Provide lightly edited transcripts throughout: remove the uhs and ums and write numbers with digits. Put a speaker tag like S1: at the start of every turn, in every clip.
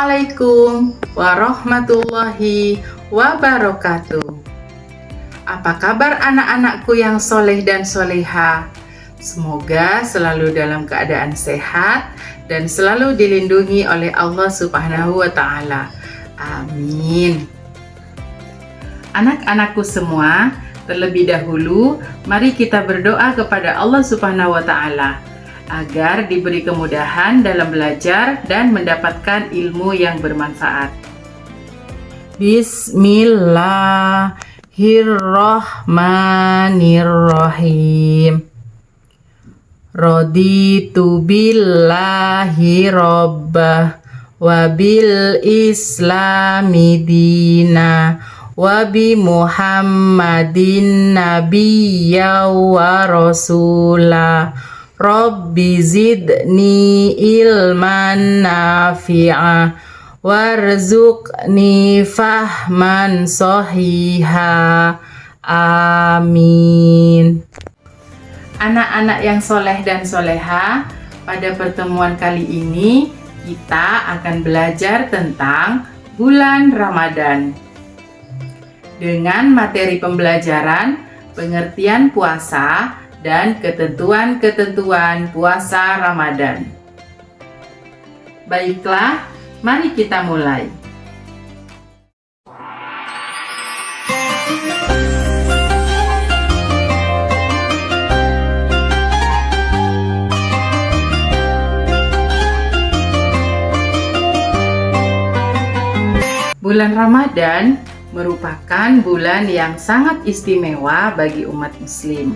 S1: Assalamualaikum warahmatullahi wabarakatuh. Apa kabar anak-anakku yang soleh dan soleha? Semoga selalu dalam keadaan sehat dan selalu dilindungi oleh Allah Subhanahu wa Ta'ala. Amin. Anak-anakku semua, terlebih dahulu mari kita berdoa kepada Allah Subhanahu wa Ta'ala agar diberi kemudahan dalam belajar dan mendapatkan ilmu yang bermanfaat. Bismillahirrahmanirrahim. Raditu billahi rabbah wa bil islami dina wa bi muhammadin nabiyya wa rasulah. Rabbi zidni ilman nafi'a warzuqni fahman sohiha. Amin. Anak-anak yang soleh dan soleha, pada pertemuan kali ini kita akan belajar tentang bulan Ramadan. Dengan materi pembelajaran, pengertian puasa, dan ketentuan-ketentuan puasa Ramadan. Baiklah, mari kita mulai. Bulan Ramadan merupakan bulan yang sangat istimewa bagi umat Muslim.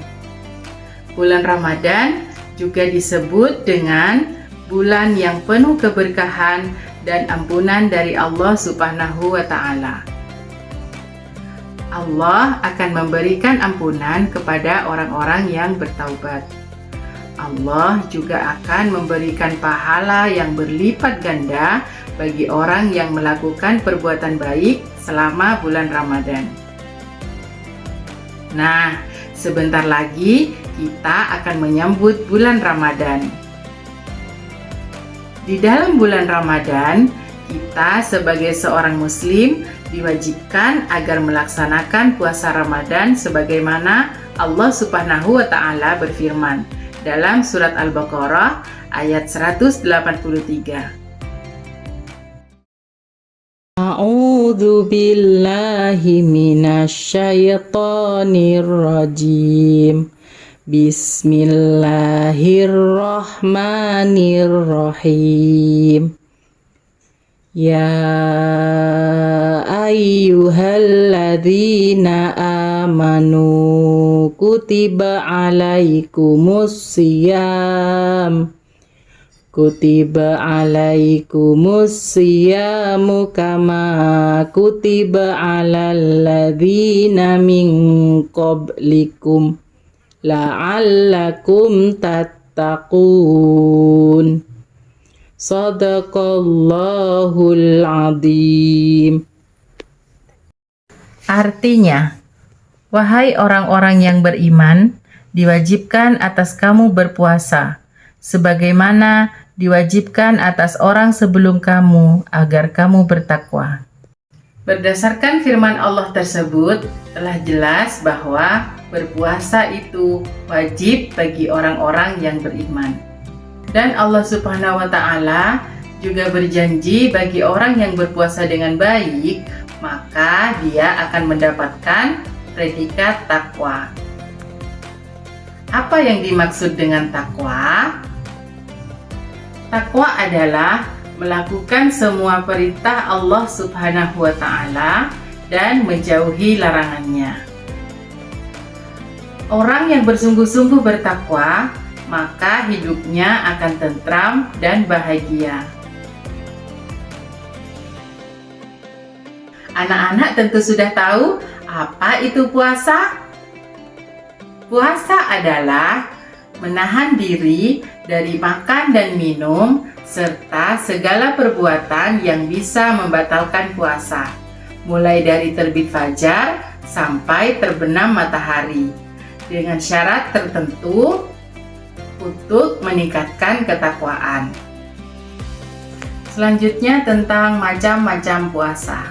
S1: Bulan Ramadan juga disebut dengan bulan yang penuh keberkahan dan ampunan dari Allah Subhanahu wa Ta'ala. Allah akan memberikan ampunan kepada orang-orang yang bertaubat. Allah juga akan memberikan pahala yang berlipat ganda bagi orang yang melakukan perbuatan baik selama bulan Ramadan. Nah, sebentar lagi kita akan menyambut bulan Ramadan. Di dalam bulan Ramadan, kita sebagai seorang Muslim diwajibkan agar melaksanakan puasa Ramadan sebagaimana Allah Subhanahu wa Ta'ala berfirman dalam surat Al-Baqarah ayat 183. A'udzu billahi minasyaitonir rajim. Bismillahirrahmanirrahim. Ya ayyuhalladzina amanu kutiba alaikumus siyam kama kutiba alal ladzina min qablikum la'allakum tattaqun. Shadaqallahul azim. Artinya, wahai orang-orang yang beriman, diwajibkan atas kamu berpuasa, sebagaimana diwajibkan atas orang sebelum kamu, agar kamu bertakwa. Berdasarkan firman Allah tersebut, telah jelas bahwa berpuasa itu wajib bagi orang-orang yang beriman. Dan Allah Subhanahu wa Ta'ala juga berjanji bagi orang yang berpuasa dengan baik, maka dia akan mendapatkan predikat takwa. Apa yang dimaksud dengan takwa? Takwa adalah melakukan semua perintah Allah Subhanahu wa Ta'ala dan menjauhi larangannya. Orang yang bersungguh-sungguh bertakwa, maka hidupnya akan tentram dan bahagia. Anak-anak tentu sudah tahu apa itu puasa? Puasa adalah menahan diri dari makan dan minum serta segala perbuatan yang bisa membatalkan puasa, mulai dari terbit fajar sampai terbenam matahari, dengan syarat tertentu untuk meningkatkan ketakwaan. Selanjutnya tentang macam-macam puasa.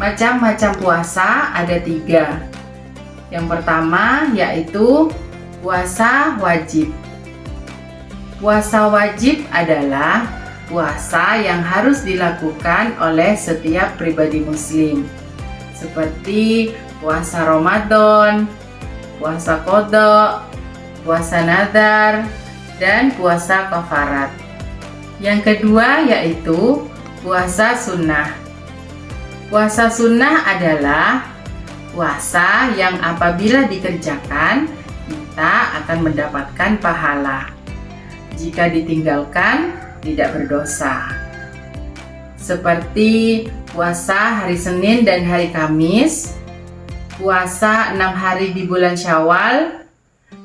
S1: Macam-macam puasa ada 3. Yang pertama yaitu puasa wajib. Puasa wajib adalah puasa yang harus dilakukan oleh setiap pribadi muslim, seperti puasa Ramadan, puasa qada, puasa nazar, dan puasa kafarat. Yang kedua yaitu puasa sunnah. Puasa sunnah adalah puasa yang apabila dikerjakan kita akan mendapatkan pahala. Jika ditinggalkan tidak berdosa. Seperti puasa hari Senin dan hari Kamis, puasa 6 hari di bulan Syawal,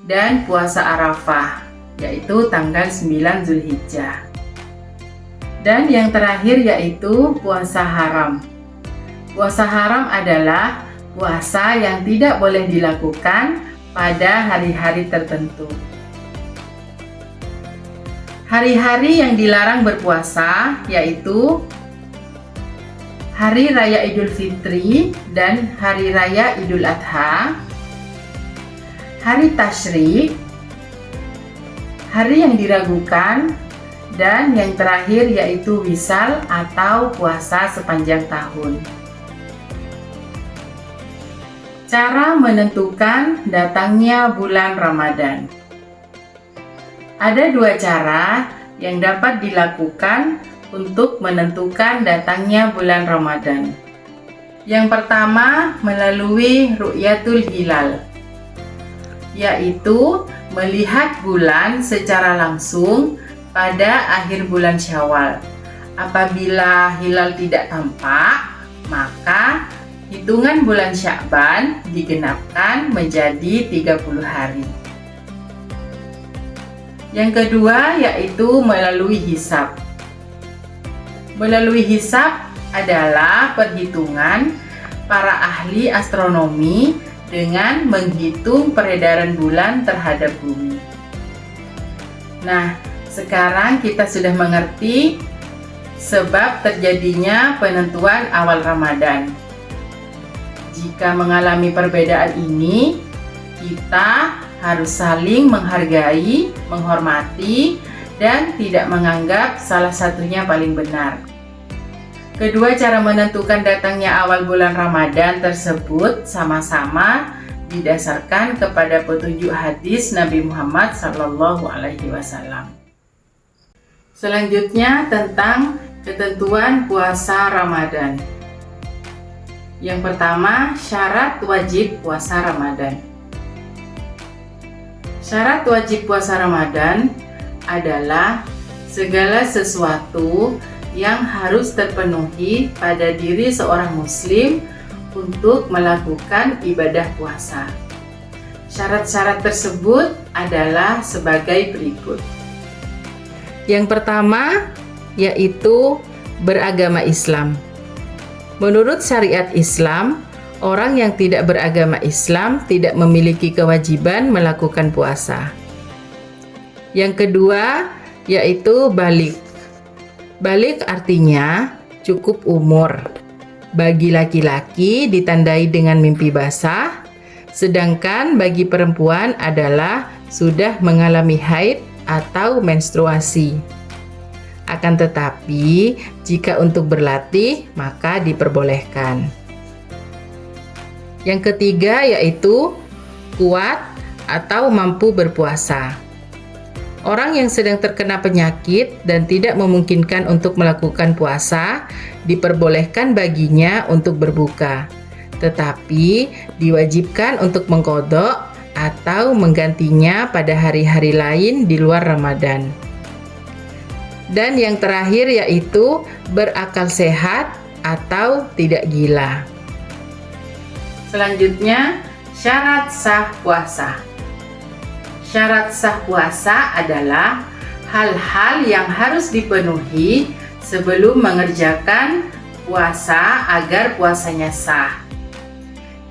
S1: dan puasa Arafah, yaitu tanggal 9 Zulhijjah. Dan yang terakhir yaitu puasa haram. Puasa haram adalah puasa yang tidak boleh dilakukan pada hari-hari tertentu. Hari-hari yang dilarang berpuasa yaitu Hari Raya Idul Fitri dan Hari Raya Idul Adha, Hari Tasyrik, hari yang diragukan, dan yang terakhir yaitu wisal atau puasa sepanjang tahun. Cara menentukan datangnya bulan Ramadan. Ada 2 cara yang dapat dilakukan untuk menentukan datangnya bulan Ramadan. Yang pertama melalui ru'yatul hilal, yaitu melihat bulan secara langsung pada akhir bulan Syawal. Apabila hilal tidak tampak, maka hitungan bulan Sya'ban digenapkan menjadi 30 hari. Yang kedua yaitu melalui hisab. Melalui hisab adalah perhitungan para ahli astronomi dengan menghitung peredaran bulan terhadap bumi. Nah, sekarang kita sudah mengerti sebab terjadinya penentuan awal Ramadan. Jika mengalami perbedaan ini, kita harus saling menghargai, menghormati, dan tidak menganggap salah satunya paling benar. Kedua cara menentukan datangnya awal bulan Ramadan tersebut sama-sama didasarkan kepada petunjuk hadis Nabi Muhammad SAW. Selanjutnya tentang ketentuan puasa Ramadan. Yang pertama, syarat wajib puasa Ramadan. Syarat wajib puasa Ramadan adalah segala sesuatu yang harus terpenuhi pada diri seorang muslim untuk melakukan ibadah puasa. Syarat-syarat tersebut adalah sebagai berikut. Yang pertama yaitu beragama Islam. Menurut syariat Islam, orang yang tidak beragama Islam tidak memiliki kewajiban melakukan puasa. Yang kedua yaitu balik. Balik artinya cukup umur. Bagi laki-laki ditandai dengan mimpi basah, sedangkan bagi perempuan adalah sudah mengalami haid atau menstruasi. Akan tetapi, jika untuk berlatih, maka diperbolehkan. Yang ketiga yaitu kuat atau mampu berpuasa. Orang yang sedang terkena penyakit dan tidak memungkinkan untuk melakukan puasa, diperbolehkan baginya untuk berbuka. Tetapi diwajibkan untuk mengqadha atau menggantinya pada hari-hari lain di luar Ramadan. Dan yang terakhir yaitu berakal sehat atau tidak gila. Selanjutnya, syarat sah puasa. Syarat sah puasa adalah hal-hal yang harus dipenuhi sebelum mengerjakan puasa agar puasanya sah.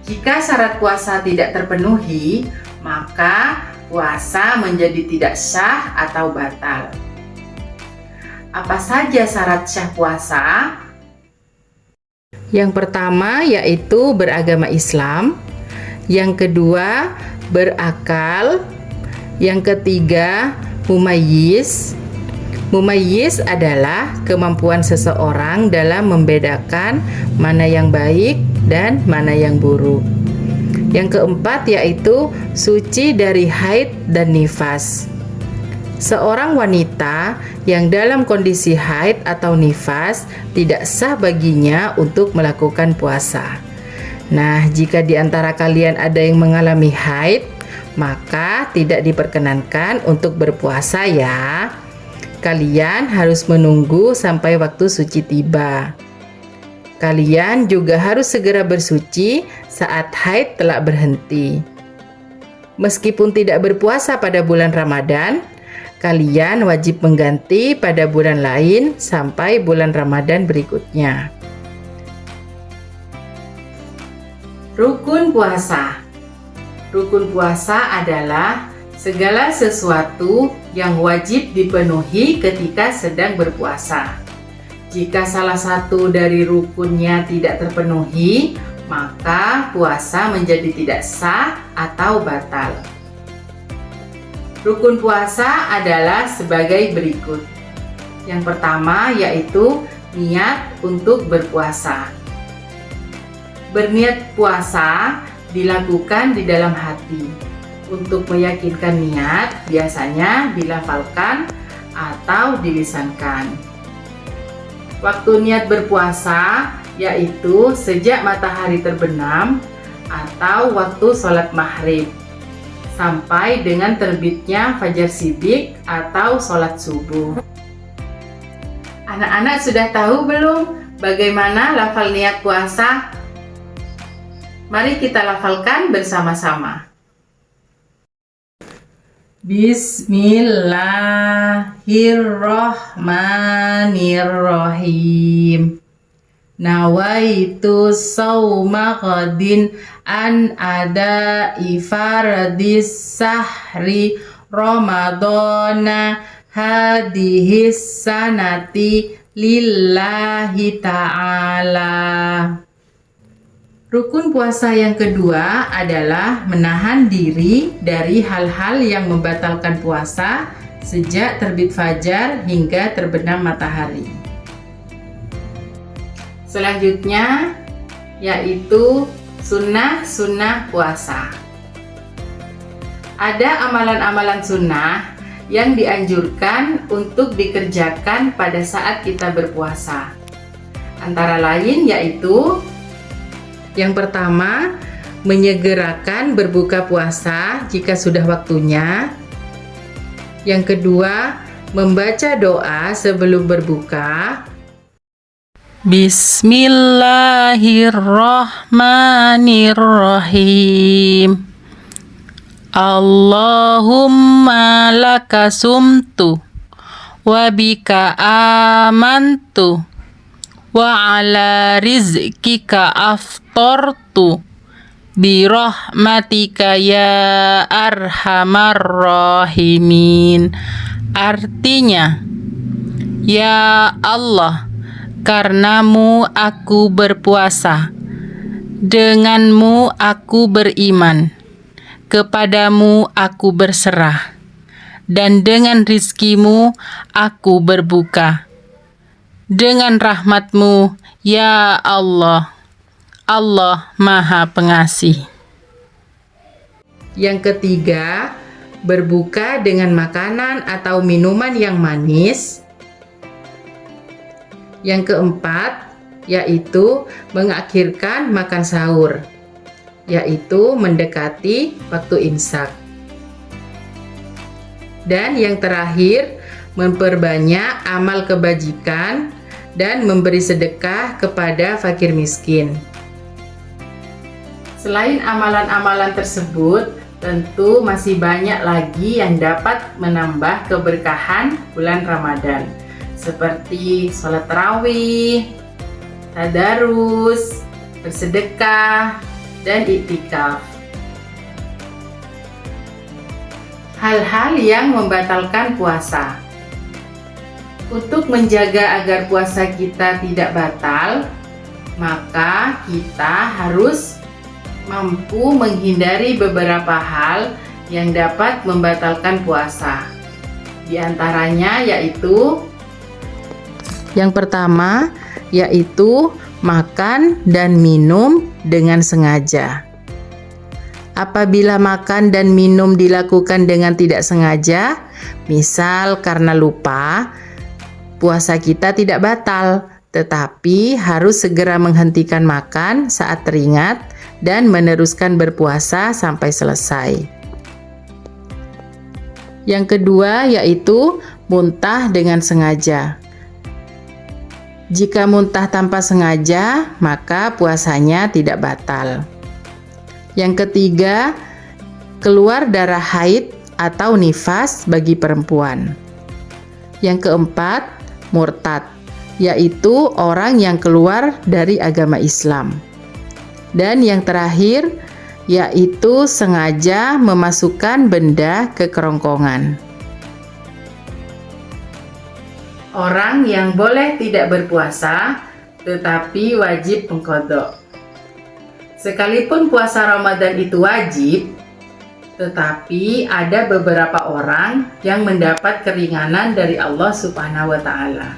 S1: Jika syarat puasa tidak terpenuhi, maka puasa menjadi tidak sah atau batal. Apa saja syarat sah puasa? Yang pertama yaitu beragama Islam, yang kedua berakal, yang ketiga mumayyiz. Mumayyiz adalah kemampuan seseorang dalam membedakan mana yang baik dan mana yang buruk. Yang keempat yaitu suci dari haid dan nifas. Seorang wanita yang dalam kondisi haid atau nifas tidak sah baginya untuk melakukan puasa. Nah, jika di antara kalian ada yang mengalami haid, maka tidak diperkenankan untuk berpuasa ya. Kalian harus menunggu sampai waktu suci tiba. Kalian juga harus segera bersuci saat haid telah berhenti. Meskipun tidak berpuasa pada bulan Ramadan, kalian wajib mengganti pada bulan lain sampai bulan Ramadan berikutnya. Rukun puasa. Rukun puasa adalah segala sesuatu yang wajib dipenuhi ketika sedang berpuasa. Jika salah satu dari rukunnya tidak terpenuhi, maka puasa menjadi tidak sah atau batal. Rukun puasa adalah sebagai berikut. Yang pertama yaitu niat untuk berpuasa. Berniat puasa dilakukan di dalam hati. Untuk meyakinkan niat biasanya dilafalkan atau dilisankan. Waktu niat berpuasa yaitu sejak matahari terbenam atau waktu sholat maghrib sampai dengan terbitnya fajar shidik atau sholat subuh. Anak-anak sudah tahu belum bagaimana lafal niat puasa? Mari kita lafalkan bersama-sama. Bismillahirrahmanirrahim. Nawaitu sauma qadin an ada ifardis sahri ramadana hadihis sanati lillahi ta'ala. Rukun puasa yang kedua adalah menahan diri dari hal-hal yang membatalkan puasa sejak terbit fajar hingga terbenam matahari. Selanjutnya yaitu sunnah-sunnah puasa. Ada amalan-amalan sunnah yang dianjurkan untuk dikerjakan pada saat kita berpuasa. Antara lain yaitu yang pertama, menyegerakan berbuka puasa jika sudah waktunya. Yang kedua, membaca doa sebelum berbuka. Bismillahirrahmanirrahim. Allahumma laka sumtu wa bika amantu wa ala rizkika aftortu birahmatika ya arhamar rahimin. Artinya, ya Allah, karenamu aku berpuasa, denganmu aku beriman, kepadamu aku berserah, dan dengan rizkimu aku berbuka. Dengan rahmatmu, ya Allah, Allah Maha Pengasih. Yang ketiga, berbuka dengan makanan atau minuman yang manis. Yang keempat, yaitu mengakhirkan makan sahur, yaitu mendekati waktu imsak. Dan yang terakhir, memperbanyak amal kebajikan dan memberi sedekah kepada fakir miskin. Selain amalan-amalan tersebut, tentu masih banyak lagi yang dapat menambah keberkahan bulan Ramadan, seperti sholat tarawih, tadarus, bersedekah, dan iktikaf. Hal-hal yang membatalkan puasa. Untuk menjaga agar puasa kita tidak batal, maka kita harus mampu menghindari beberapa hal yang dapat membatalkan puasa. Di antaranya yaitu yang pertama yaitu makan dan minum dengan sengaja. Apabila makan dan minum dilakukan dengan tidak sengaja, misal karena lupa, puasa kita tidak batal, tetapi harus segera menghentikan makan saat teringat dan meneruskan berpuasa sampai selesai. Yang kedua yaitu muntah dengan sengaja. Jika muntah tanpa sengaja, maka puasanya tidak batal. Yang ketiga, keluar darah haid atau nifas bagi perempuan. Yang keempat, murtad, yaitu orang yang keluar dari agama Islam. Dan yang terakhir, yaitu sengaja memasukkan benda ke kerongkongan. Orang yang boleh tidak berpuasa, tetapi wajib mengqadha. Sekalipun puasa Ramadan itu wajib, tetapi ada beberapa orang yang mendapat keringanan dari Allah Subhanahu wa Ta'ala.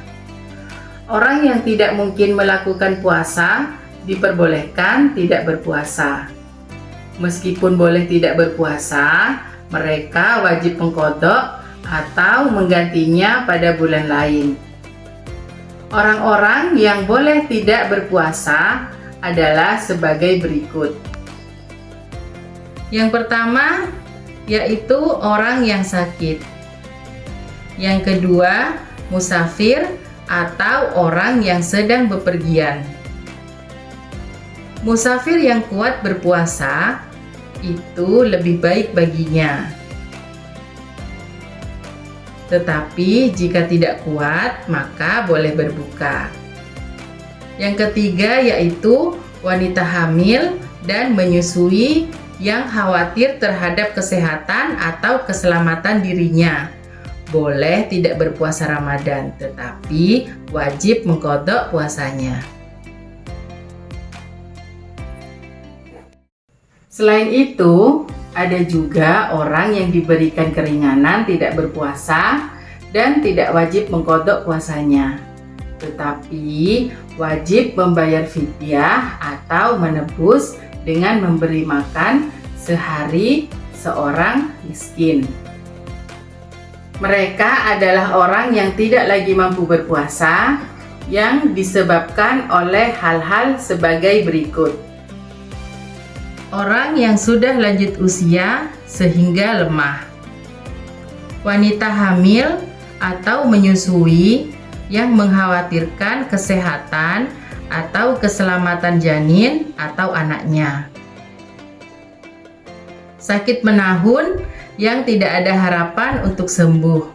S1: Orang yang tidak mungkin melakukan puasa diperbolehkan tidak berpuasa. Meskipun boleh tidak berpuasa, mereka wajib mengqadha atau menggantinya pada bulan lain. Orang-orang yang boleh tidak berpuasa adalah sebagai berikut. Yang pertama yaitu orang yang sakit. Yang kedua, musafir atau orang yang sedang bepergian. Musafir yang kuat berpuasa itu lebih baik baginya. Tetapi jika tidak kuat, maka boleh berbuka. Yang ketiga yaitu wanita hamil dan menyusui yang khawatir terhadap kesehatan atau keselamatan dirinya. Boleh tidak berpuasa Ramadan, tetapi wajib mengqadha puasanya. Selain itu, ada juga orang yang diberikan keringanan tidak berpuasa dan tidak wajib mengqadha puasanya, tetapi wajib membayar fidyah atau menebus dengan memberi makan sehari seorang miskin. Mereka adalah orang yang tidak lagi mampu berpuasa yang disebabkan oleh hal-hal sebagai berikut. Orang yang sudah lanjut usia sehingga lemah. Wanita hamil atau menyusui yang mengkhawatirkan kesehatan atau keselamatan janin atau anaknya. Sakit menahun yang tidak ada harapan untuk sembuh.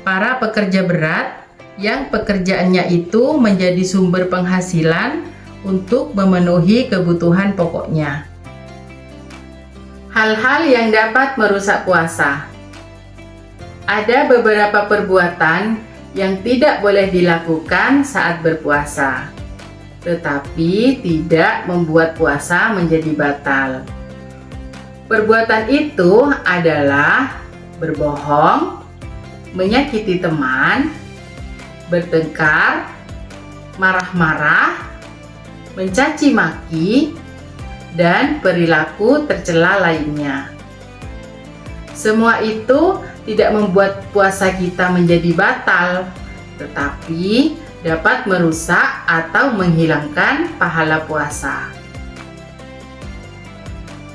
S1: Para pekerja berat yang pekerjaannya itu menjadi sumber penghasilan untuk memenuhi kebutuhan pokoknya. Hal-hal yang dapat merusak puasa. Ada beberapa perbuatan yang tidak boleh dilakukan saat berpuasa, tetapi tidak membuat puasa menjadi batal. Perbuatan itu adalah berbohong, menyakiti teman, bertengkar, marah-marah, mencaci maki, dan perilaku tercela lainnya. Semua itu tidak membuat puasa kita menjadi batal, tetapi dapat merusak atau menghilangkan pahala puasa.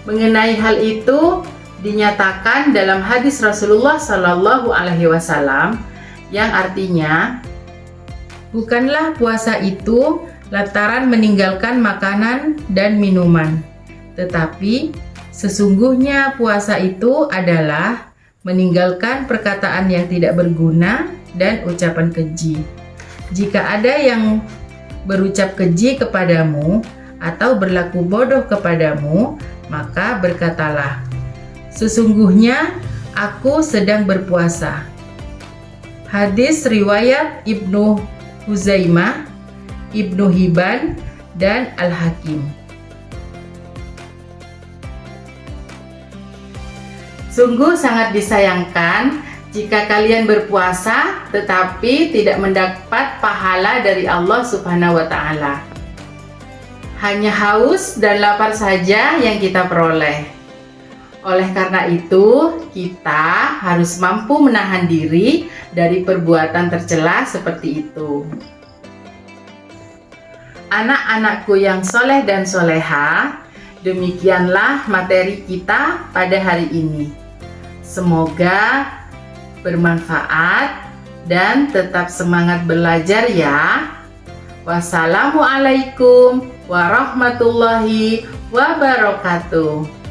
S1: Mengenai hal itu dinyatakan dalam hadis Rasulullah Shallallahu Alaihi Wasallam yang artinya, bukanlah puasa itu lantaran meninggalkan makanan dan minuman, tetapi sesungguhnya puasa itu adalah meninggalkan perkataan yang tidak berguna dan ucapan keji. Jika ada yang berucap keji kepadamu atau berlaku bodoh kepadamu, maka berkatalah, sesungguhnya aku sedang berpuasa. Hadis riwayat Ibnu Huzaimah, Ibnu Hibban, dan Al-Hakim. Sungguh sangat disayangkan jika kalian berpuasa tetapi tidak mendapat pahala dari Allah Subhanahu wa Ta'ala. Hanya haus dan lapar saja yang kita peroleh. Oleh karena itu, kita harus mampu menahan diri dari perbuatan tercela seperti itu. Anak-anakku yang soleh dan soleha, demikianlah materi kita pada hari ini. Semoga bermanfaat dan tetap semangat belajar ya. Wassalamualaikum warahmatullahi wabarakatuh.